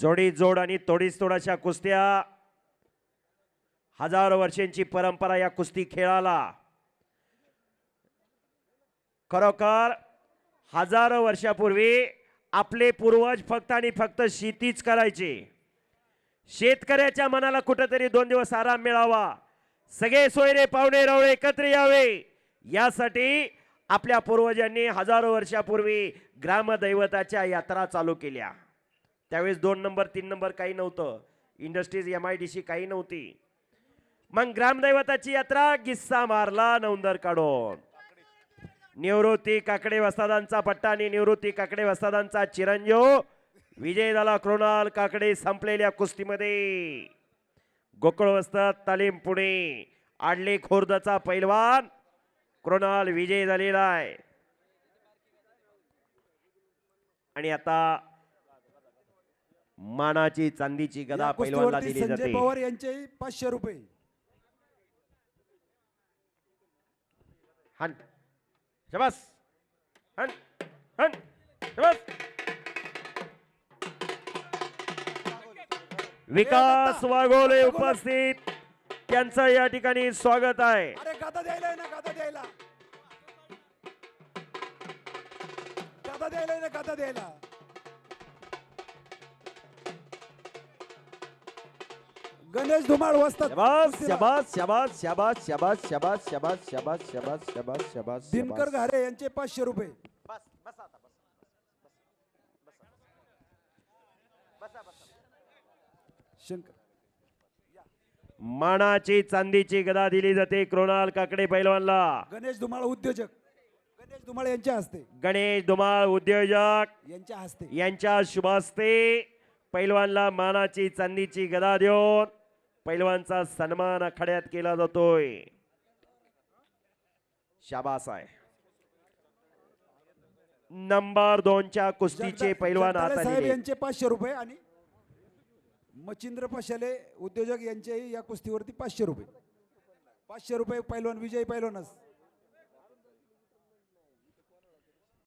जोडी जोड आणि तोडीस तोडाच्या कुस्त्या, हजारो वर्षांची परंपरा या कुस्ती खेळाला. खरोखर हजारो वर्षापूर्वी आपले पूर्वज फक्त आणि फक्त शेतीच करायचे. शेतकऱ्याच्या मनाला कुठेतरी 2 दिवस आराम मिळावा, सगळे सोयरे पाहुणे रावळे एकत्र यावे, यासाठी आपल्या पूर्वजांनी हजारो वर्षापूर्वी ग्रामदैवताच्या यात्रा चालू केल्या. त्यावेळेस 2 नंबर 3 नंबर काही नव्हतं, इंडस्ट्रीज MIDC काही नव्हती. मग ग्रामदैवताची यात्रा गिस्सा मारला नवंदर काढून. निवृत्ती काकडे वस्तादांचा पट्टा आणि निवृत्ती काकडे वस्तादांचा चिरंजीव विजय झाला. कृणाल काकडे संपलेल्या कुस्तीमध्ये. गोकुळ वस्ताद तालीम पुणे आडले खोर्दचा पैलवान कृणाल विजय झालेला आहे. आणि आता मानाची चांदीची गदा पैलवानला दिली जाते. संजय पवार यांचे 500 रुपये. हन शाबास, हन हन शाबास. विकास वाघोले उपस्थित, त्यांचं या ठिकाणी स्वागत आहे. अरे गादा द्यायला ना, गादा द्यायला, गादा द्यायला ना, गादा द्यायला. गणेश धुमाळ वस्ताद. शाबास शाबास शाबास शाबास शाबास शाबास शाबास शाबास शाबास शाबास शाबास. दिनकर घारे यांचे 500 रुपये. शंकर. मानाची चांदीची गदा दिली जाते कृणाल काकडे पैलवानला. गणेश धुमाळ उद्योजक, गणेश धुमाळ यांच्या हस्ते, गणेश धुमाळ उद्योजक यांच्या हस्ते, यांच्या शुभ हस्ते पैलवानला मानाची चांदीची गदा देऊन पैलवानचा सन्मान आखाड्यात केला जातोय. शाबास आहे. नंबर 2 च्या कुस्तीचे पैलवान जगदाळे आता साहेब यांचे 500 रुपये आणि मच्छिंद्र पशाले उद्योजक यांचेही या कुस्तीवरती 500 रुपये. 500 रुपये पैलवान विजय पैलवानच.